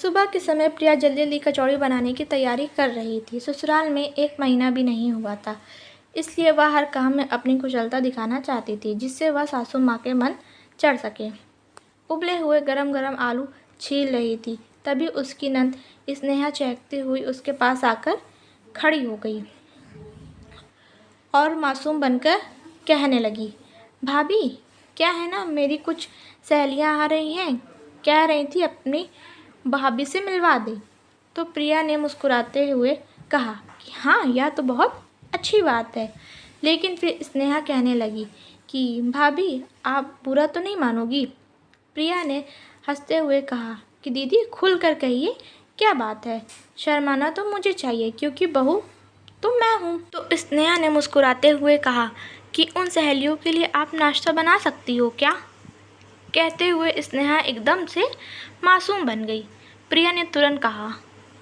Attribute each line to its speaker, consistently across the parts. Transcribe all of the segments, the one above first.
Speaker 1: सुबह के समय प्रिया जल्दी जल्दी कचौड़ी बनाने की तैयारी कर रही थी। ससुराल में 1 महीना भी नहीं हुआ था, इसलिए वह हर काम में अपनी कुशलता दिखाना चाहती थी, जिससे वह सासू माँ के मन चढ़ सके। उबले हुए गरम गरम आलू छील रही थी, तभी उसकी नंद स्नेहा चहकती हुई उसके पास आकर खड़ी हो गई और मासूम बनकर कहने लगी, भाभी क्या है ना, मेरी कुछ सहेलियां आ रही हैं, कह रही थी अपनी भाभी से मिलवा दे। तो प्रिया ने मुस्कुराते हुए कहा कि हाँ, यह तो बहुत अच्छी बात है। लेकिन फिर स्नेहा कहने लगी कि भाभी आप बुरा तो नहीं मानोगी। प्रिया ने हंसते हुए कहा कि दीदी खुल कर कहिए, क्या बात है, शर्माना तो मुझे चाहिए क्योंकि बहू तो मैं हूँ। तो स्नेहा ने मुस्कुराते हुए कहा कि उन सहेलियों के लिए आप नाश्ता बना सकती हो क्या। कहते हुए स्नेहा एकदम से मासूम बन गई। प्रिया ने तुरंत कहा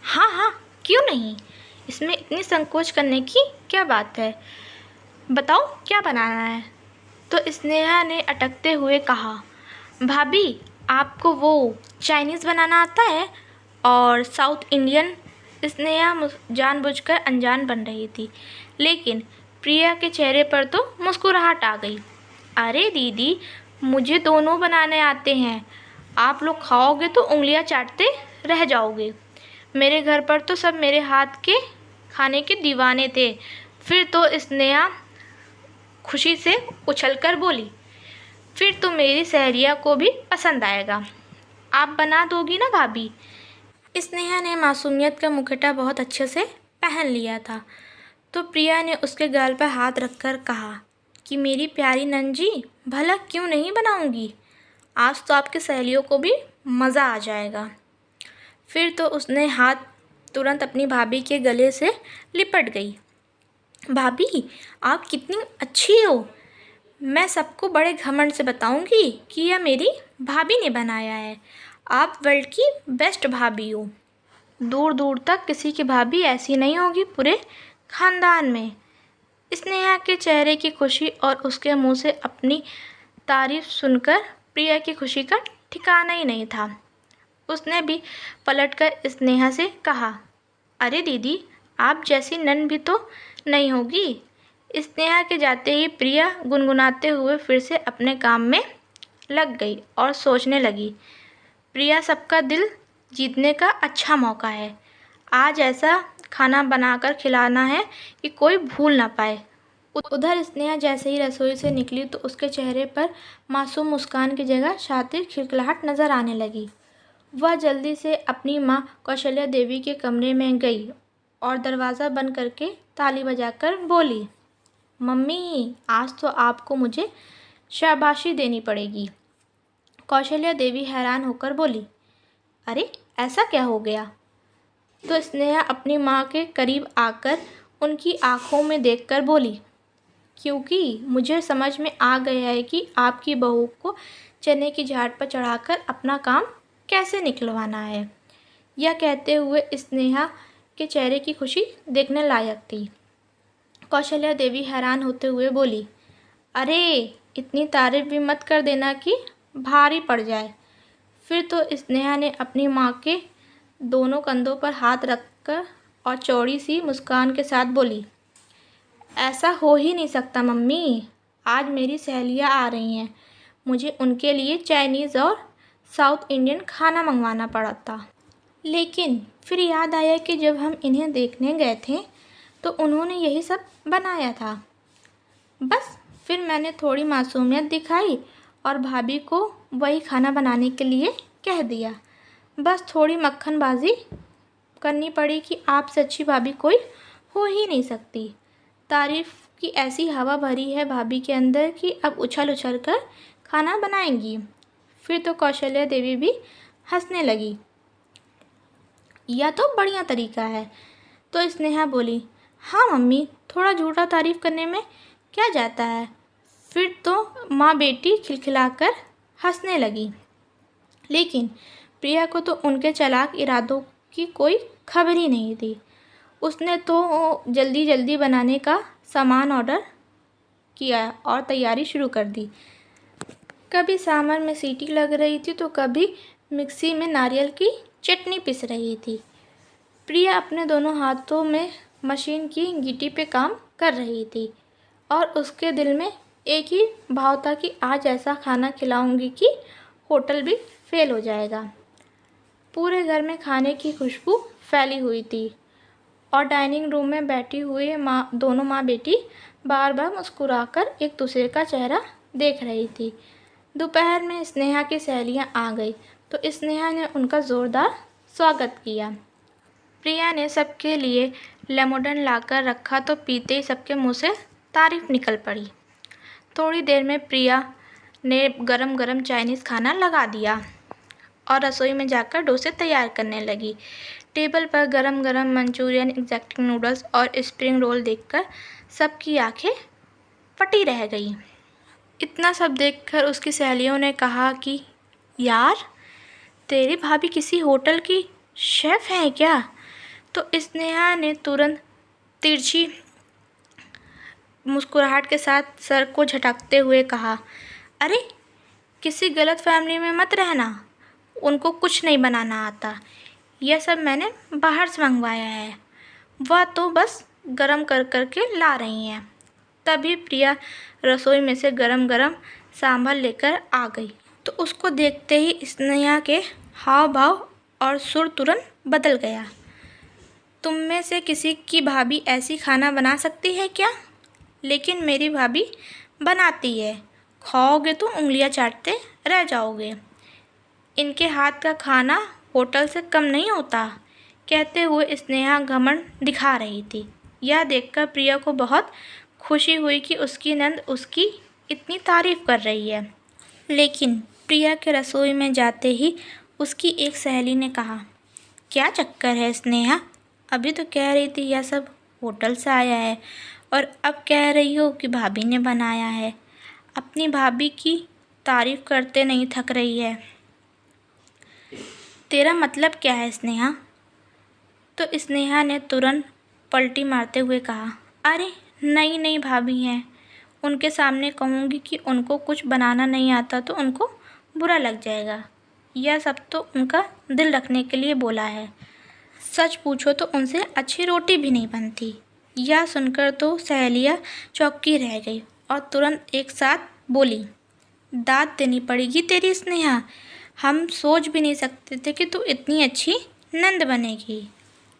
Speaker 1: हाँ हाँ, क्यों नहीं, इसमें इतनी संकोच करने की क्या बात है, बताओ क्या बनाना है। तो स्नेहा ने अटकते हुए कहा भाभी आपको वो चाइनीज़ बनाना आता है और साउथ इंडियन। स्नेहा जानबूझकर अनजान बन रही थी, लेकिन प्रिया के चेहरे पर तो मुस्कुराहट आ गई। अरे दीदी मुझे दोनों बनाने आते हैं, आप लोग खाओगे तो उंगलियां चाटते रह जाओगे। मेरे घर पर तो सब मेरे हाथ के खाने के दीवाने थे। फिर तो स्नेहा खुशी से उछलकर बोली, फिर तो मेरी सहेलिया को भी पसंद आएगा, आप बना दोगी ना भाभी। स्नेहा ने मासूमियत का मुखौटा बहुत अच्छे से पहन लिया था, तो प्रिया ने उसके गाल पर हाथ रखकर कहा कि मेरी प्यारी नंजी, भला क्यों नहीं बनाऊंगी, आज तो आपकी सहेलियों को भी मज़ा आ जाएगा। फिर तो उसने हाथ तुरंत अपनी भाभी के गले से लिपट गई। भाभी आप कितनी अच्छी हो, मैं सबको बड़े घमंड से बताऊंगी कि यह मेरी भाभी ने बनाया है, आप वर्ल्ड की बेस्ट भाभी हो। दूर दूर तक किसी की भाभी ऐसी नहीं होगी पूरे खानदान में। स्नेहा के चेहरे की खुशी और उसके मुंह से अपनी तारीफ सुनकर प्रिया की खुशी का ठिकाना ही नहीं था। उसने भी पलटकर स्नेहा से कहा, अरे दीदी आप जैसी नन भी तो नहीं होगी। स्नेहा के जाते ही प्रिया गुनगुनाते हुए फिर से अपने काम में लग गई और सोचने लगी, प्रिया सबका दिल जीतने का अच्छा मौका है, आज ऐसा खाना बनाकर खिलाना है कि कोई भूल ना पाए। उधर स्नेहा जैसे ही रसोई से निकली तो उसके चेहरे पर मासूम मुस्कान की जगह शातिर खिलखिलाहट नजर आने लगी। वह जल्दी से अपनी माँ कौशल्या देवी के कमरे में गई और दरवाज़ा बंद करके ताली बजाकर बोली, मम्मी आज तो आपको मुझे शाबाशी देनी पड़ेगी। कौशल्या देवी हैरान होकर बोली, अरे ऐसा क्या हो गया। तो स्नेहा अपनी माँ के करीब आकर उनकी आंखों में देखकर बोली, क्योंकि मुझे समझ में आ गया है कि आपकी बहू को चने की झाड़ पर चढ़ाकर अपना काम कैसे निकलवाना है। यह कहते हुए स्नेहा के चेहरे की खुशी देखने लायक थी। कौशल्या देवी हैरान होते हुए बोली, अरे इतनी तारीफ भी मत कर देना कि भारी पड़ जाए। फिर तो स्नेहा ने अपनी माँ के दोनों कंधों पर हाथ रखकर और चौड़ी सी मुस्कान के साथ बोली, ऐसा हो ही नहीं सकता मम्मी, आज मेरी सहेलियाँ आ रही हैं, मुझे उनके लिए चाइनीज़ और साउथ इंडियन खाना मंगवाना पड़ा था। लेकिन फिर याद आया कि जब हम इन्हें देखने गए थे तो उन्होंने यही सब बनाया था। बस फिर मैंने थोड़ी मासूमियत दिखाई और भाभी को वही खाना बनाने के लिए कह दिया। बस थोड़ी मक्खनबाजी करनी पड़ी कि आपसे अच्छी भाभी कोई हो ही नहीं सकती। तारीफ़ की ऐसी हवा भरी है भाभी के अंदर कि अब उछल उछल कर खाना बनाएंगी। फिर तो कौशल्या देवी भी हंसने लगी, यह तो बढ़िया तरीका है। तो स्नेहा बोली, हाँ मम्मी, थोड़ा झूठा तारीफ़ करने में क्या जाता है। फिर तो माँ बेटी खिलखिलाकर हंसने लगी। लेकिन प्रिया को तो उनके चालाक इरादों की कोई खबर ही नहीं थी। उसने तो जल्दी जल्दी बनाने का सामान ऑर्डर किया और तैयारी शुरू कर दी। कभी सांभर में सीटी लग रही थी तो कभी मिक्सी में नारियल की चटनी पीस रही थी। प्रिया अपने दोनों हाथों में मशीन की गीटी पे काम कर रही थी और उसके दिल में एक ही भाव था कि आज ऐसा खाना खिलाऊंगी कि होटल भी फेल हो जाएगा। पूरे घर में खाने की खुशबू फैली हुई थी और डाइनिंग रूम में बैठी हुई दोनों माँ बेटी बार बार मुस्कुराकर एक दूसरे का चेहरा देख रही थी। दोपहर में स्नेहा की सहेलियाँ आ गई तो स्नेहा ने उनका ज़ोरदार स्वागत किया। प्रिया ने सबके लिए लेमोडन लाकर रखा तो पीते ही सबके मुंह से तारीफ निकल पड़ी। थोड़ी देर में प्रिया ने गरम गरम चाइनीज़ खाना लगा दिया और रसोई में जाकर डोसे तैयार करने लगी। टेबल पर गरम गरम मंचूरियन, एग्जैक्टिंग नूडल्स और स्प्रिंग रोल देखकर सबकी आंखें फटी रह गई। इतना सब देखकर उसकी सहेलियों ने कहा कि यार, तेरी भाभी किसी होटल की शेफ़ हैं क्या? तो स्नेहा ने तुरंत तिरछी मुस्कुराहट के साथ सर को झटकते हुए कहा, अरे किसी गलत फैमिली में मत रहना, उनको कुछ नहीं बनाना आता। यह सब मैंने बाहर से मंगवाया है, वह तो बस गरम कर कर के ला रही हैं। तभी प्रिया रसोई में से गरम गरम सांभर लेकर आ गई तो उसको देखते ही स्नेहा के हाव भाव और सुर तुरंत बदल गया। तुम में से किसी की भाभी ऐसी खाना बना सकती है क्या? लेकिन मेरी भाभी बनाती है, खाओगे तो उंगलियां चाटते रह जाओगे। इनके हाथ का खाना होटल से कम नहीं होता, कहते हुए स्नेहा घमंड दिखा रही थी। यह देखकर प्रिया को बहुत खुशी हुई कि उसकी नंद उसकी इतनी तारीफ कर रही है। लेकिन प्रिया के रसोई में जाते ही उसकी एक सहेली ने कहा, क्या चक्कर है स्नेहा? अभी तो कह रही थी यह सब होटल से आया है और अब कह रही हो कि भाभी ने बनाया है। अपनी भाभी की तारीफ करते नहीं थक रही है। तेरा मतलब क्या है स्नेहा? तो स्नेहा ने तुरंत पलटी मारते हुए कहा, अरे नई नई भाभी हैं, उनके सामने कहूँगी कि उनको कुछ बनाना नहीं आता तो उनको बुरा लग जाएगा। यह सब तो उनका दिल रखने के लिए बोला है। सच पूछो तो उनसे अच्छी रोटी भी नहीं बनती। यह सुनकर तो सहेलियाँ चौंकी रह गई और तुरंत एक साथ बोली, दाद देनी पड़ेगी तेरी स्नेहा, हम सोच भी नहीं सकते थे कि तू इतनी अच्छी नंद बनेगी।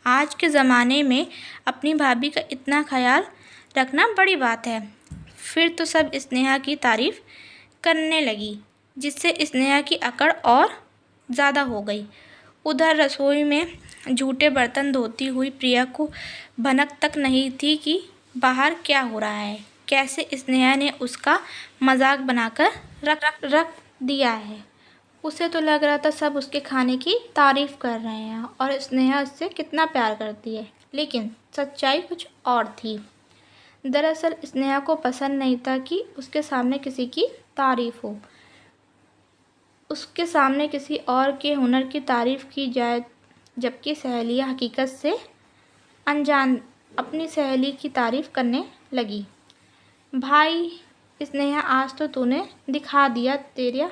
Speaker 1: आज के ज़माने में अपनी भाभी का इतना ख्याल रखना बड़ी बात है। फिर तो सब स्नेहा की तारीफ़ करने लगी, जिससे स्नेहा की अकड़ और ज़्यादा हो गई। उधर रसोई में जूठे बर्तन धोती हुई प्रिया को भनक तक नहीं थी कि बाहर क्या हो रहा है, कैसे स्नेहा ने उसका मजाक बनाकर रख दिया है। उसे तो लग रहा था सब उसके खाने की तारीफ़ कर रहे हैं और स्नेहा उससे कितना प्यार करती है, लेकिन सच्चाई कुछ और थी। दरअसल स्नेहा को पसंद नहीं था कि उसके सामने किसी की तारीफ़ हो, उसके सामने किसी और के हुनर की तारीफ़ की जाए, जबकि सहेलियाँ हकीकत से अनजान अपनी सहेली की तारीफ़ करने लगी। भाई स्नेहा, आज तो तूने दिखा दिया तेरा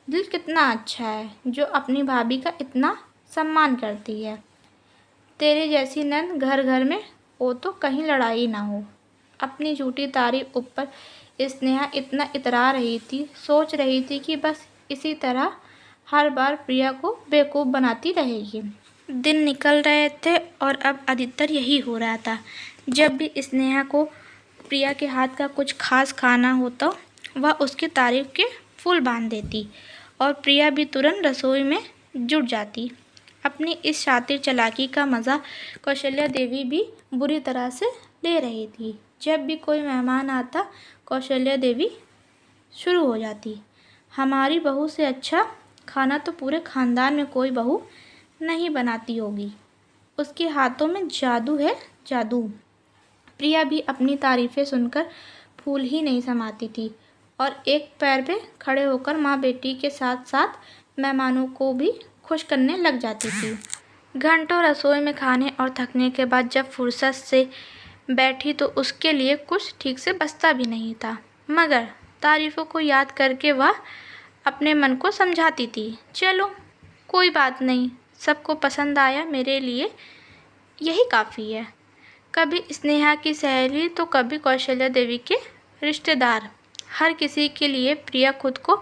Speaker 1: दिल कितना अच्छा है, जो अपनी भाभी का इतना सम्मान करती है। तेरे जैसी नंद घर घर में हो तो कहीं लड़ाई ना हो। अपनी झूठी तारीफ़ ऊपर स्नेहा इतना इतरा रही थी, सोच रही थी कि बस इसी तरह हर बार प्रिया को बेवकूफ़ बनाती रहेगी। दिन निकल रहे थे और अब अधिकतर यही हो रहा था। जब भी स्नेहा को प्रिया के हाथ का कुछ खास खाना होता, वह उसकी तारीफ़ के फूल बांध देती और प्रिया भी तुरंत रसोई में जुट जाती। अपनी इस शातिर चालाकी का मज़ा कौशल्या देवी भी बुरी तरह से ले रही थी। जब भी कोई मेहमान आता, कौशल्या देवी शुरू हो जाती, हमारी बहू से अच्छा खाना तो पूरे ख़ानदान में कोई बहू नहीं बनाती होगी, उसके हाथों में जादू है, जादू। प्रिया भी अपनी तारीफ़ें सुनकर फूल ही नहीं समाती थी और एक पैर पे खड़े होकर माँ बेटी के साथ साथ मेहमानों को भी खुश करने लग जाती थी। घंटों रसोई में खाने और थकने के बाद जब फुर्सत से बैठी तो उसके लिए कुछ ठीक से बचता भी नहीं था, मगर तारीफ़ों को याद करके वह अपने मन को समझाती थी, चलो कोई बात नहीं, सबको पसंद आया, मेरे लिए यही काफ़ी है। कभी स्नेहा की सहेली तो कभी कौशल्या देवी के रिश्तेदार, हर किसी के लिए प्रिया खुद को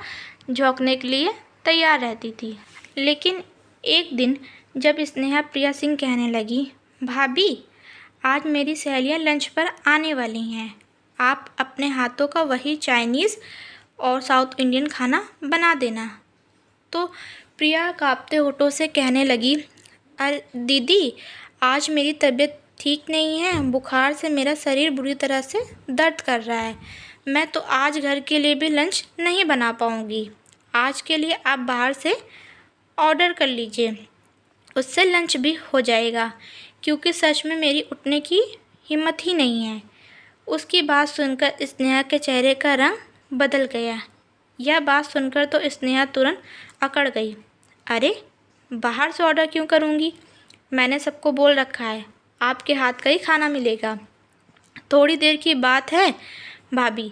Speaker 1: झोंकने के लिए तैयार रहती थी। लेकिन एक दिन जब स्नेहा प्रिया सिंह कहने लगी, भाभी आज मेरी सहेलियाँ लंच पर आने वाली हैं, आप अपने हाथों का वही चाइनीज़ और साउथ इंडियन खाना बना देना, तो प्रिया कांपते होठों से कहने लगी, अरे दीदी आज मेरी तबीयत ठीक नहीं है, बुखार से मेरा शरीर बुरी तरह से दर्द कर रहा है, मैं तो आज घर के लिए भी लंच नहीं बना पाऊँगी। आज के लिए आप बाहर से ऑर्डर कर लीजिए, उससे लंच भी हो जाएगा, क्योंकि सच में मेरी उठने की हिम्मत ही नहीं है। उसकी बात सुनकर स्नेहा के चेहरे का रंग बदल गया। यह बात सुनकर तो स्नेहा तुरंत अकड़ गई। अरे बाहर से ऑर्डर क्यों करूँगी, मैंने सबको बोल रखा है आपके हाथ का ही खाना मिलेगा। थोड़ी देर की बात है भाभी,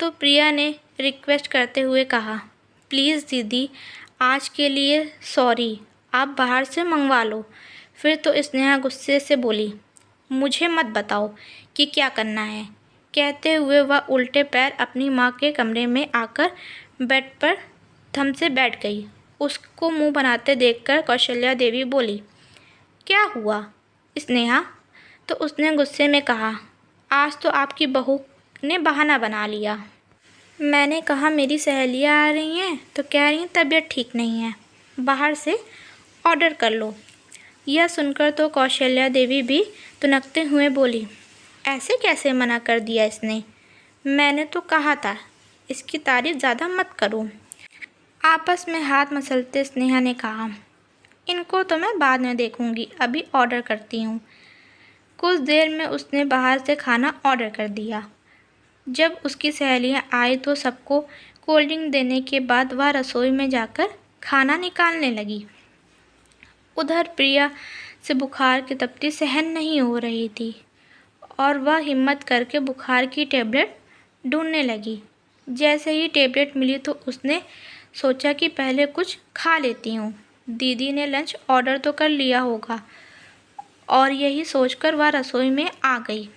Speaker 1: तो प्रिया ने रिक्वेस्ट करते हुए कहा, प्लीज़ दीदी आज के लिए सॉरी, आप बाहर से मंगवा लो। फिर तो स्नेहा गुस्से से बोली, मुझे मत बताओ कि क्या करना है। कहते हुए वह उल्टे पैर अपनी माँ के कमरे में आकर बेड पर थम से बैठ गई। उसको मुंह बनाते देखकर कौशल्या देवी बोली, क्या हुआ स्नेहा? तो उसने गुस्से में कहा, आज तो आपकी बहू ने बहाना बना लिया। मैंने कहा मेरी सहेलियाँ आ रही हैं तो कह रही हैं तबीयत ठीक नहीं है, बाहर से ऑर्डर कर लो। यह सुनकर तो कौशल्या देवी भी तुनकते हुए बोली, ऐसे कैसे मना कर दिया इसने, मैंने तो कहा था इसकी तारीफ ज़्यादा मत करो। आपस में हाथ मसलते स्नेहा ने कहा, इनको तो मैं बाद में देखूंगी, अभी ऑर्डर करती हूँ। कुछ देर में उसने बाहर से खाना ऑर्डर कर दिया। जब उसकी सहेलियाँ आई तो सबको कोल्ड ड्रिंक देने के बाद वह रसोई में जाकर खाना निकालने लगी। उधर प्रिया से बुखार की तपती सहन नहीं हो रही थी और वह हिम्मत करके बुखार की टेबलेट ढूंढने लगी। जैसे ही टेबलेट मिली तो उसने सोचा कि पहले कुछ खा लेती हूँ, दीदी ने लंच ऑर्डर तो कर लिया होगा, और यही सोचकर वह रसोई में आ गई।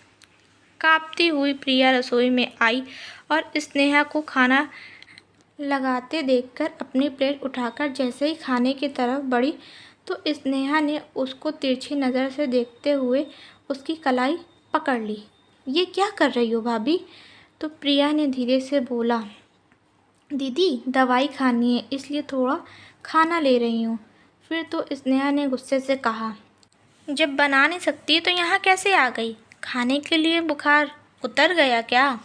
Speaker 1: कांपती हुई प्रिया रसोई में आई और स्नेहा को खाना लगाते देखकर अपनी प्लेट उठाकर जैसे ही खाने की तरफ बढ़ी तो स्नेहा ने उसको तिरछी नज़र से देखते हुए उसकी कलाई पकड़ ली। ये क्या कर रही हो भाभी? तो प्रिया ने धीरे से बोला, दीदी दवाई खानी है इसलिए थोड़ा खाना ले रही हूँ। फिर तो स्नेहा ने गुस्से से कहा, जब बना नहीं सकती तो यहाँ कैसे आ गई? खाने के लिए बुखार उतर गया क्या?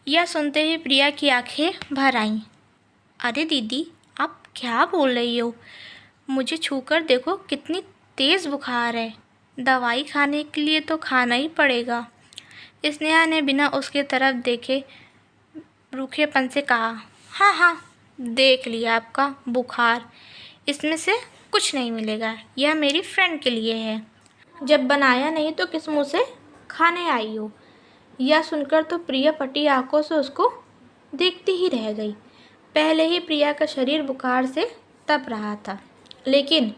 Speaker 1: यह सुनते ही प्रिया की आंखें भर आईं। अरे दीदी आप क्या बोल रही हो? मुझे छूकर देखो कितनी तेज़ बुखार है, दवाई खाने के लिए तो खाना ही पड़ेगा। स्नेहा ने बिना उसके तरफ देखे रूखेपन से कहा, हाँ हाँ देख लिया आपका बुखार, इसमें से कुछ नहीं मिलेगा, यह मेरी फ्रेंड के लिए है, जब बनाया नहीं तो किस मुँह से खाने आई हो। यह सुनकर तो प्रिया फटी आंखों से उसको देखती ही रह गई। पहले ही प्रिया का शरीर बुखार से तप रहा था, लेकिन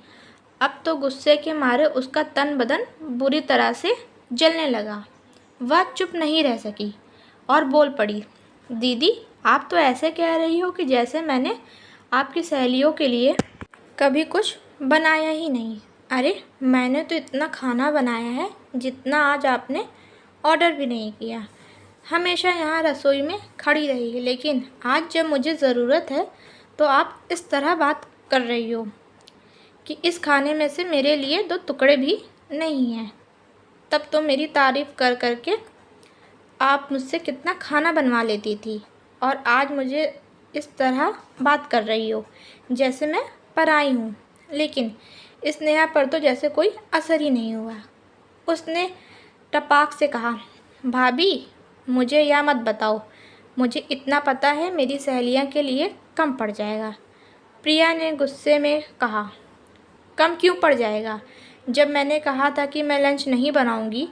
Speaker 1: अब तो गुस्से के मारे उसका तन बदन बुरी तरह से जलने लगा। वह चुप नहीं रह सकी और बोल पड़ी, दीदी आप तो ऐसे कह रही हो कि जैसे मैंने आपकी सहेलियों के लिए कभी कुछ बनाया ही नहीं। अरे मैंने तो इतना खाना बनाया है जितना आज आपने ऑर्डर भी नहीं किया। हमेशा यहाँ रसोई में खड़ी रही है, लेकिन आज जब मुझे ज़रूरत है तो आप इस तरह बात कर रही हो कि इस खाने में से मेरे लिए 2 टुकड़े भी नहीं हैं। तब तो मेरी तारीफ़ कर करके आप मुझसे कितना खाना बनवा लेती थी, और आज मुझे इस तरह बात कर रही हो जैसे मैं पराई हूँ। लेकिन स्नेहा पर तो जैसे कोई असर ही नहीं हुआ। उसने टपाक से कहा, भाभी मुझे यह मत बताओ, मुझे इतना पता है मेरी सहेलियाँ के लिए कम पड़ जाएगा। प्रिया ने गुस्से में कहा, कम क्यों पड़ जाएगा? जब मैंने कहा था कि मैं लंच नहीं बनाऊंगी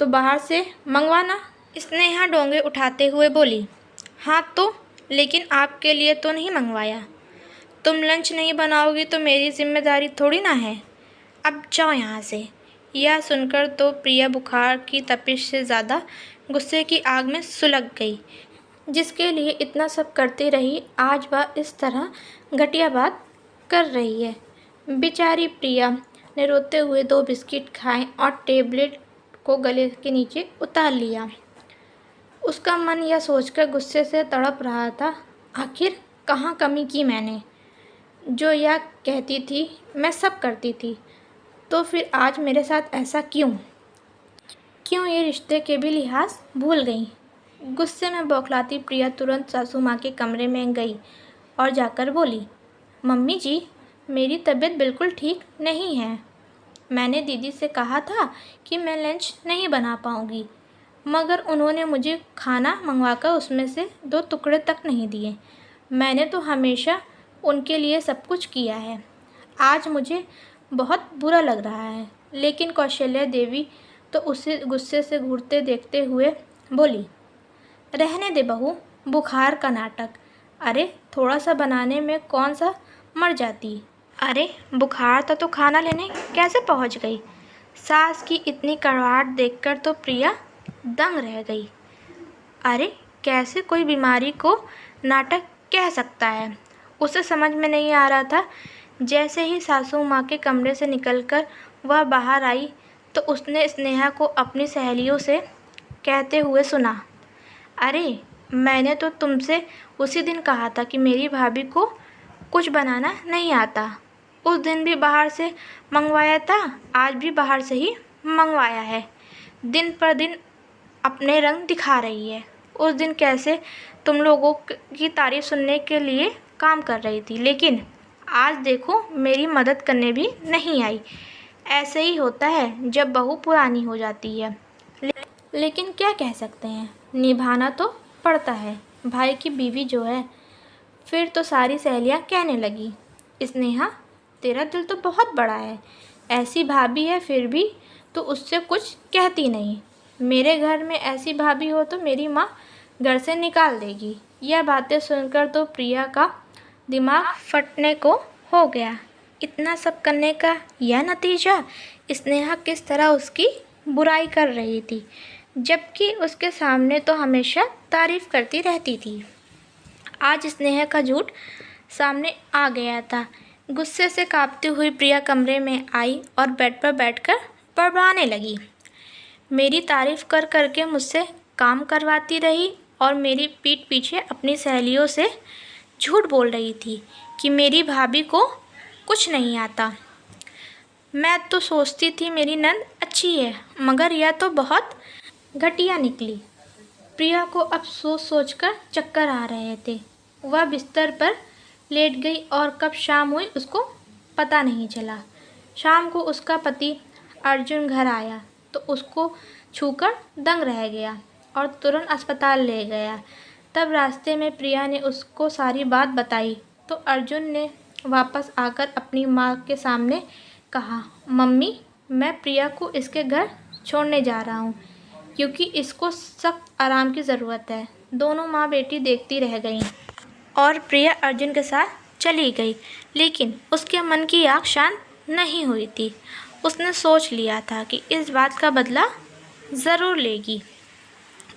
Speaker 1: तो बाहर से मंगवाना। स्नेहा डोंगे उठाते हुए बोली, हाँ तो लेकिन आपके लिए तो नहीं मंगवाया। तुम लंच नहीं बनाओगी तो मेरी जिम्मेदारी थोड़ी ना है। अब जाओ यहाँ से। यह सुनकर तो प्रिया बुखार की तपिश से ज़्यादा गुस्से की आग में सुलग गई। जिसके लिए इतना सब करती रही, आज वह इस तरह घटिया बात कर रही है। बेचारी प्रिया ने रोते हुए 2 बिस्किट खाए और टेबलेट को गले के नीचे उतार लिया। उसका मन यह सोचकर गुस्से से तड़प रहा था, आखिर कहाँ कमी की मैंने, जो यह कहती थी मैं सब करती थी, तो फिर आज मेरे साथ ऐसा क्यों ये रिश्ते के भी लिहाज भूल गई। गुस्से में बौखलाती प्रिया तुरंत सासू माँ के कमरे में गई और जाकर बोली, मम्मी जी, मेरी तबीयत बिल्कुल ठीक नहीं है। मैंने दीदी से कहा था कि मैं लंच नहीं बना पाऊँगी, मगर उन्होंने मुझे खाना मंगवाकर उसमें से 2 टुकड़े तक नहीं दिए। मैंने तो हमेशा उनके लिए सब कुछ किया है। आज मुझे बहुत बुरा लग रहा है। लेकिन कौशल्या देवी तो उसे गुस्से से घूरते देखते हुए बोली, रहने दे बहू, बुखार का नाटक। अरे थोड़ा सा बनाने में कौन सा मर जाती। अरे बुखार था तो खाना लेने कैसे पहुंच गई। सास की इतनी कड़वाहट देखकर तो प्रिया दंग रह गई। अरे कैसे कोई बीमारी को नाटक कह सकता है, उसे समझ में नहीं आ रहा था। जैसे ही सासू माँ के कमरे से निकलकर वह बाहर आई तो उसने स्नेहा को अपनी सहेलियों से कहते हुए सुना, अरे मैंने तो तुमसे उसी दिन कहा था कि मेरी भाभी को कुछ बनाना नहीं आता। उस दिन भी बाहर से मंगवाया था, आज भी बाहर से ही मंगवाया है। दिन पर दिन अपने रंग दिखा रही है। उस दिन कैसे तुम लोगों की तारीफ़ सुनने के लिए काम कर रही थी, लेकिन आज देखो मेरी मदद करने भी नहीं आई। ऐसे ही होता है जब बहू पुरानी हो जाती है। लेकिन क्या कह सकते हैं, निभाना तो पड़ता है। भाई की बीवी जो है। फिर तो सारी सहेलियां कहने लगी, स्नेहा तेरा दिल तो बहुत बड़ा है, ऐसी भाभी है फिर भी तो उससे कुछ कहती नहीं। मेरे घर में ऐसी भाभी हो तो मेरी माँ घर से निकाल देगी। यह बातें सुनकर तो प्रिया का दिमाग फटने को हो गया। इतना सब करने का यह नतीजा, स्नेहा किस तरह उसकी बुराई कर रही थी, जबकि उसके सामने तो हमेशा तारीफ़ करती रहती थी। आज स्नेहा का झूठ सामने आ गया था। गुस्से से कांपती हुई प्रिया कमरे में आई और बेड पर बैठकर बड़बड़ाने लगी। मेरी तारीफ़ कर करके मुझसे काम करवाती रही और मेरी पीठ पीछे अपनी सहेलियों से झूठ बोल रही थी कि मेरी भाभी को कुछ नहीं आता। मैं तो सोचती थी मेरी नंद अच्छी है, मगर यह तो बहुत घटिया निकली। प्रिया को अब सोच सोचकर चक्कर आ रहे थे। वह बिस्तर पर लेट गई और कब शाम हुई उसको पता नहीं चला। शाम को उसका पति अर्जुन घर आया तो उसको छूकर दंग रह गया और तुरंत अस्पताल ले गया। तब रास्ते में प्रिया ने उसको सारी बात बताई तो अर्जुन ने वापस आकर अपनी माँ के सामने कहा, मम्मी मैं प्रिया को इसके घर छोड़ने जा रहा हूँ क्योंकि इसको सख्त आराम की ज़रूरत है। दोनों माँ बेटी देखती रह गईं और प्रिया अर्जुन के साथ चली गई। लेकिन उसके मन की आग शांत नहीं हुई थी। उसने सोच लिया था कि इस बात का बदला ज़रूर लेगी,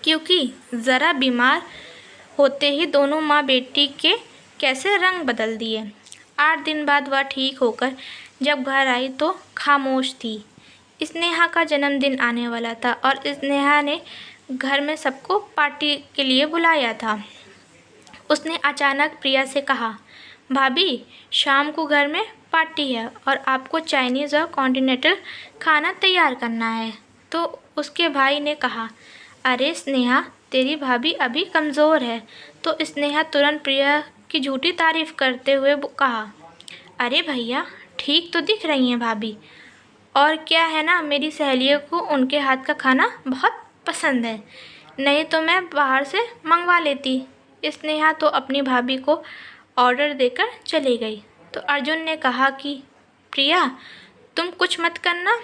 Speaker 1: क्योंकि ज़रा बीमार होते ही दोनों माँ बेटी के कैसे रंग बदल दिए। 8 दिन बाद वह ठीक होकर जब घर आई तो खामोश थी। स्नेहा का जन्मदिन आने वाला था और स्नेहा ने घर में सबको पार्टी के लिए बुलाया था। उसने अचानक प्रिया से कहा, भाभी शाम को घर में पार्टी है और आपको चाइनीज़ और कॉन्टिनेंटल खाना तैयार करना है। तो उसके भाई ने कहा, अरे स्नेहा तेरी भाभी अभी कमज़ोर है। तो स्नेहा तुरंत प्रिया की झूठी तारीफ़ करते हुए कहा, अरे भैया ठीक तो दिख रही हैं भाभी, और क्या है ना मेरी सहेलियों को उनके हाथ का खाना बहुत पसंद है, नहीं तो मैं बाहर से मंगवा लेती। स्नेहा तो अपनी भाभी को ऑर्डर देकर चली गई। तो अर्जुन ने कहा कि प्रिया तुम कुछ मत करना,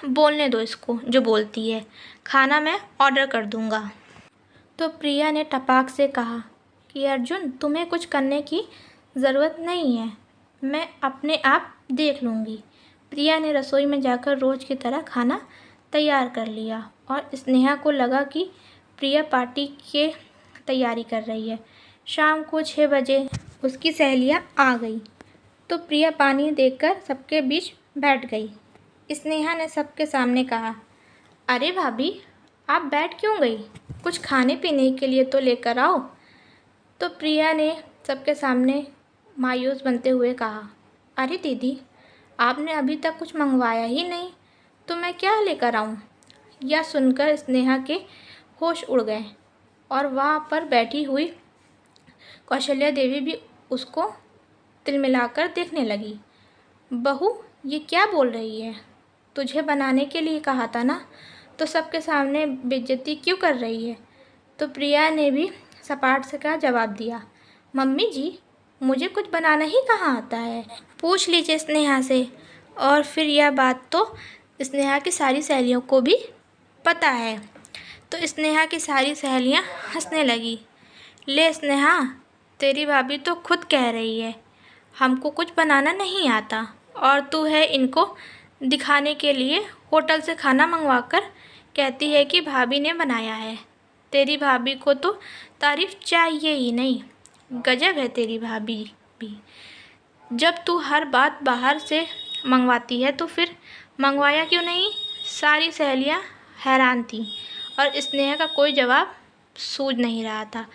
Speaker 1: बोलने दो इसको जो बोलती है, खाना मैं ऑर्डर कर दूँगा। तो प्रिया ने टपाक से कहा कि अर्जुन तुम्हें कुछ करने की ज़रूरत नहीं है, मैं अपने आप देख लूँगी। प्रिया ने रसोई में जाकर रोज़ की तरह खाना तैयार कर लिया और स्नेहा को लगा कि प्रिया पार्टी के तैयारी कर रही है। शाम को 6 बजे उसकी सहेलियाँ आ गई तो प्रिया पानी देकर सबके बीच बैठ गई। स्नेहा ने सबके सामने कहा, अरे भाभी, आप बैठ क्यों गई? कुछ खाने पीने के लिए तो लेकर आओ। तो प्रिया ने सबके सामने मायूस बनते हुए कहा, अरे दीदी, आपने अभी तक कुछ मंगवाया ही नहीं, तो मैं क्या लेकर आऊँ? यह सुनकर स्नेहा के होश उड़ गए और वहाँ पर बैठी हुई कौशल्या देवी भी उसको तिलमिलाकर देखने लगी। बहू, ये क्या बोल रही है? तुझे बनाने के लिए कहा था ना, तो सबके सामने बेइज्जती क्यों कर रही है? तो प्रिया ने भी सपाट से का जवाब दिया, मम्मी जी, मुझे कुछ बनाना ही कहाँ आता है, पूछ लीजिए स्नेहा से। और फिर यह बात तो स्नेहा की सारी सहेलियों को भी पता है। तो स्नेहा की सारी सहेलियाँ हंसने लगी। ले स्नेहा, तेरी भाभी तो खुद कह रही है हमको कुछ बनाना नहीं आता, और तू है इनको दिखाने के लिए होटल से खाना मंगवाकर कहती है कि भाभी ने बनाया है। तेरी भाभी को तो तारीफ़ चाहिए ही नहीं। गजब है तेरी भाभी भी। जब तू हर बात बाहर से मंगवाती है तो फिर मंगवाया क्यों नहीं? सारी सहेलियां हैरान थीं और स्नेहा का कोई जवाब सूझ नहीं रहा था।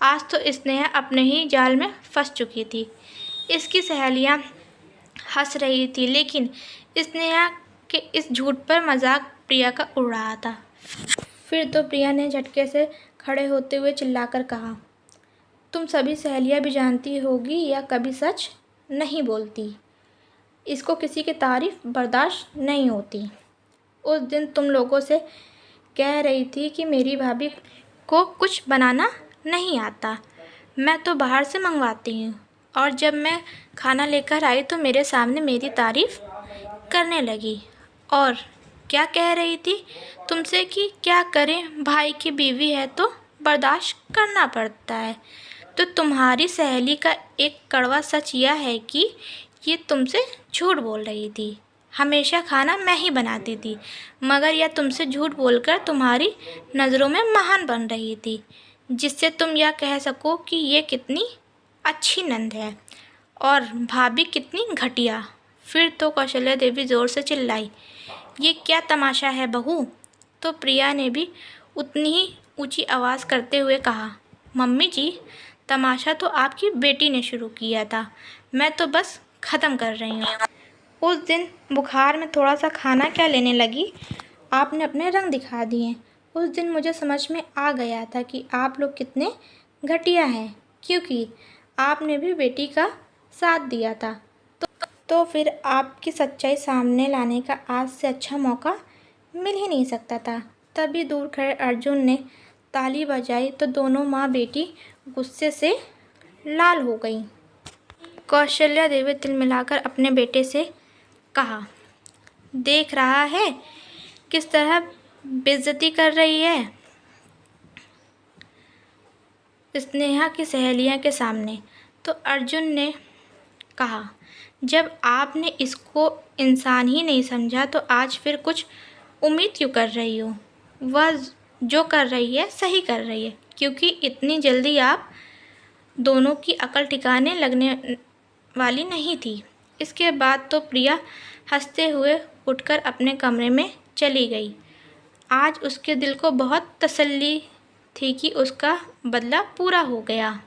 Speaker 1: आज तो स्नेहा अपने ही जाल में फंस चुकी थी। इसकी सहेलियां हंस रही थी, लेकिन स्नेहा के इस झूठ पर मजाक प्रिया का उड़ रहा था। फिर तो प्रिया ने झटके से खड़े होते हुए चिल्लाकर कहा, तुम सभी सहेलियां भी जानती होगी या कभी सच नहीं बोलती। इसको किसी की तारीफ़ बर्दाश्त नहीं होती। उस दिन तुम लोगों से कह रही थी कि मेरी भाभी को कुछ बनाना नहीं आता, मैं तो बाहर से मंगवाती हूँ, और जब मैं खाना लेकर आई तो मेरे सामने मेरी तारीफ़ करने लगी। और क्या कह रही थी तुमसे कि क्या करें, भाई की बीवी है तो बर्दाश्त करना पड़ता है। तो तुम्हारी सहेली का एक कड़वा सच यह है कि ये तुमसे झूठ बोल रही थी। हमेशा खाना मैं ही बनाती थी, मगर यह तुमसे झूठ बोलकर तुम्हारी नज़रों में महान बन रही थी, जिससे तुम यह कह सको कि ये कितनी अच्छी नंद है और भाभी कितनी घटिया। फिर तो कौशल्या देवी ज़ोर से चिल्लाई, ये क्या तमाशा है बहू? तो प्रिया ने भी उतनी ही ऊंची आवाज़ करते हुए कहा, मम्मी जी, तमाशा तो आपकी बेटी ने शुरू किया था, मैं तो बस ख़त्म कर रही हूँ। उस दिन बुखार में थोड़ा सा खाना क्या लेने लगी, आपने अपने रंग दिखा दिए। उस दिन मुझे समझ में आ गया था कि आप लोग कितने घटिया हैं, क्योंकि आपने भी बेटी का साथ दिया था। तो फिर आपकी सच्चाई सामने लाने का आज से अच्छा मौका मिल ही नहीं सकता था। तभी दूर खड़े अर्जुन ने ताली बजाई तो दोनों माँ बेटी गुस्से से लाल हो गई। कौशल्या देवी तिलमिलाकर अपने बेटे से कहा, देख रहा है किस तरह बेइज्जती कर रही है स्नेहा की सहेलियां के सामने। तो अर्जुन ने कहा, जब आपने इसको इंसान ही नहीं समझा तो आज फिर कुछ उम्मीद क्यों कर रही हो? वह जो कर रही है सही कर रही है, क्योंकि इतनी जल्दी आप दोनों की अकल ठिकाने लगने वाली नहीं थी। इसके बाद तो प्रिया हंसते हुए उठकर अपने कमरे में चली गई। आज उसके दिल को बहुत तसल्ली थी कि उसका बदला पूरा हो गया।